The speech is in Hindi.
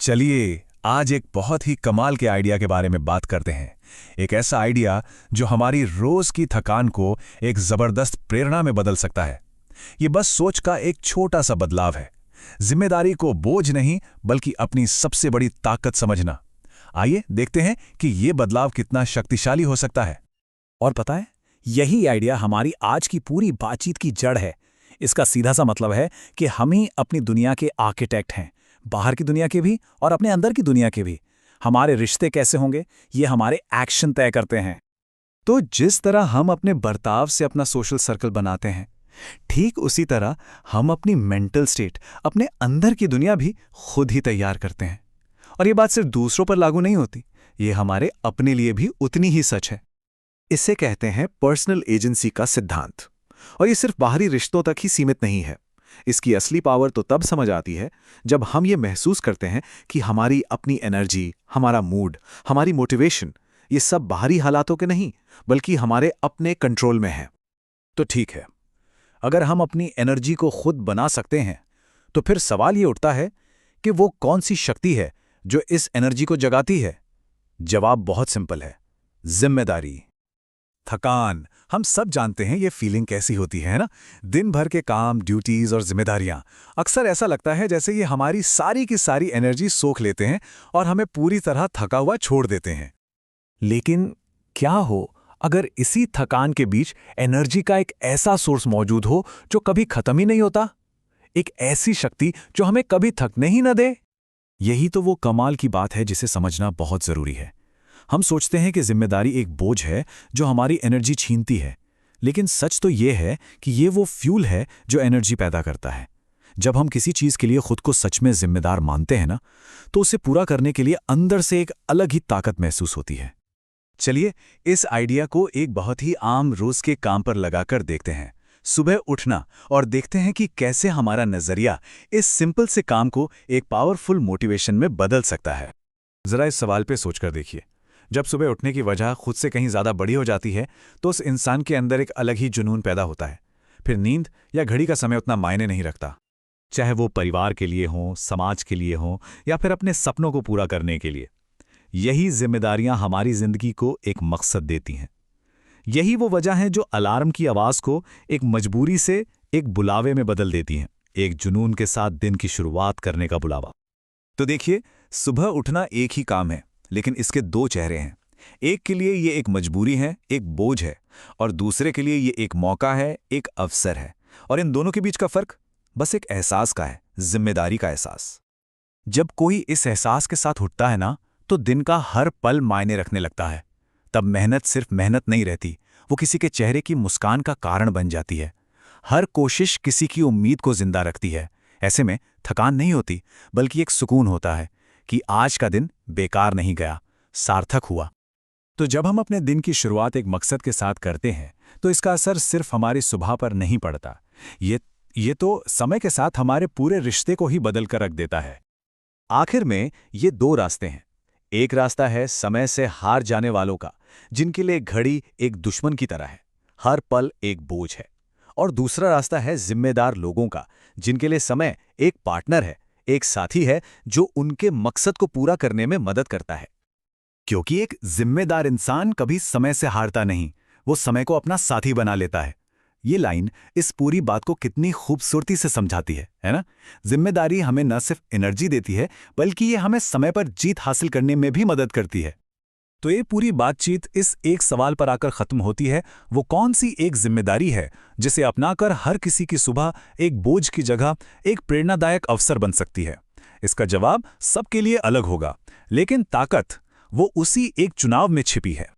चलिए आज एक बहुत ही कमाल के आइडिया के बारे में बात करते हैं। एक ऐसा आइडिया जो हमारी रोज की थकान को एक जबरदस्त प्रेरणा में बदल सकता है। ये बस सोच का एक छोटा सा बदलाव है। जिम्मेदारी को बोझ नहीं बल्कि अपनी सबसे बड़ी ताकत समझना। आइए देखते हैं कि ये बदलाव कितना शक्तिशाली हो सकता है। और पता है, यही आइडिया हमारी आज की पूरी बातचीत की जड़ है। इसका सीधा सा मतलब है कि हम ही अपनी दुनिया के आर्किटेक्ट हैं, बाहर की दुनिया के भी और अपने अंदर की दुनिया के भी। हमारे रिश्ते कैसे होंगे, ये हमारे एक्शन तय करते हैं। तो जिस तरह हम अपने बर्ताव से अपना सोशल सर्कल बनाते हैं, ठीक उसी तरह हम अपनी मेंटल स्टेट, अपने अंदर की दुनिया भी खुद ही तैयार करते हैं। और ये बात सिर्फ दूसरों पर लागू नहीं होती, ये हमारे अपने लिए भी उतनी ही सच है। इसे कहते हैं पर्सनल एजेंसी का सिद्धांत। और ये सिर्फ बाहरी रिश्तों तक ही सीमित नहीं है। इसकी असली पावर तो तब समझ आती है जब हम ये महसूस करते हैं कि हमारी अपनी एनर्जी, हमारा मूड, हमारी मोटिवेशन, ये सब बाहरी हालातों के नहीं बल्कि हमारे अपने कंट्रोल में है। तो ठीक है, अगर हम अपनी एनर्जी को खुद बना सकते हैं, तो फिर सवाल ये उठता है कि वो कौन सी शक्ति है जो इस एनर्जी को जगाती है। जवाब बहुत सिंपल है, जिम्मेदारी। थकान, हम सब जानते हैं ये फीलिंग कैसी होती है ना। दिन भर के काम, ड्यूटीज और जिम्मेदारियां, अक्सर ऐसा लगता है जैसे ये हमारी सारी की सारी एनर्जी सोख लेते हैं और हमें पूरी तरह थका हुआ छोड़ देते हैं। लेकिन क्या हो अगर इसी थकान के बीच एनर्जी का एक ऐसा सोर्स मौजूद हो जो कभी खत्म ही नहीं होता? एक ऐसी शक्ति जो हमें कभी थकने ही न दे। यही तो वो कमाल की बात है जिसे समझना बहुत जरूरी है। हम सोचते हैं कि जिम्मेदारी एक बोझ है जो हमारी एनर्जी छीनती है, लेकिन सच तो ये है कि ये वो फ्यूल है जो एनर्जी पैदा करता है। जब हम किसी चीज के लिए खुद को सच में जिम्मेदार मानते हैं ना, तो उसे पूरा करने के लिए अंदर से एक अलग ही ताकत महसूस होती है। चलिए इस आइडिया को एक बहुत ही आम रोज के काम पर लगाकर देखते हैं। सुबह उठना, और देखते हैं कि कैसे हमारा नजरिया इस सिंपल से काम को एक पावरफुल मोटिवेशन में बदल सकता है। जरा इस सवाल पे सोचकर देखिए। जब सुबह उठने की वजह खुद से कहीं ज्यादा बड़ी हो जाती है, तो उस इंसान के अंदर एक अलग ही जुनून पैदा होता है। फिर नींद या घड़ी का समय उतना मायने नहीं रखता, चाहे वो परिवार के लिए हो, समाज के लिए हो, या फिर अपने सपनों को पूरा करने के लिए। यही जिम्मेदारियां हमारी जिंदगी को एक मकसद देती हैं। यही वो वजह है जो अलार्म की आवाज को एक मजबूरी से एक बुलावे में बदल देती हैं, एक जुनून के साथ दिन की शुरुआत करने का बुलावा। तो देखिए, सुबह उठना एक ही काम है, लेकिन इसके दो चेहरे हैं। एक के लिए ये एक मजबूरी है, एक बोझ है, और दूसरे के लिए ये एक मौका है, एक अवसर है। और इन दोनों के बीच का फर्क बस एक एहसास का है, जिम्मेदारी का एहसास। जब कोई इस एहसास के साथ उठता है ना, तो दिन का हर पल मायने रखने लगता है। तब मेहनत सिर्फ मेहनत नहीं रहती, वो किसी के चेहरे की मुस्कान का कारण बन जाती है। हर कोशिश किसी की उम्मीद को जिंदा रखती है। ऐसे में थकान नहीं होती, बल्कि एक सुकून होता है कि आज का दिन बेकार नहीं गया, सार्थक हुआ। तो जब हम अपने दिन की शुरुआत एक मकसद के साथ करते हैं, तो इसका असर सिर्फ हमारी सुबह पर नहीं पड़ता, ये तो समय के साथ हमारे पूरे रिश्ते को ही बदल कर रख देता है। आखिर में ये दो रास्ते हैं। एक रास्ता है समय से हार जाने वालों का, जिनके लिए घड़ी एक दुश्मन की तरह है, हर पल एक बोझ है। और दूसरा रास्ता है जिम्मेदार लोगों का, जिनके लिए समय एक पार्टनर है, एक साथी है जो उनके मकसद को पूरा करने में मदद करता है। क्योंकि एक जिम्मेदार इंसान कभी समय से हारता नहीं, वो समय को अपना साथी बना लेता है। ये लाइन इस पूरी बात को कितनी खूबसूरती से समझाती है ना? जिम्मेदारी हमें न सिर्फ एनर्जी देती है, बल्कि ये हमें समय पर जीत हासिल करने में भी मदद करती है। तो ये पूरी बातचीत इस एक सवाल पर आकर खत्म होती है, वो कौन सी एक जिम्मेदारी है जिसे अपनाकर हर किसी की सुबह एक बोझ की जगह एक प्रेरणादायक अवसर बन सकती है? इसका जवाब सबके लिए अलग होगा, लेकिन ताकत वो उसी एक चुनाव में छिपी है।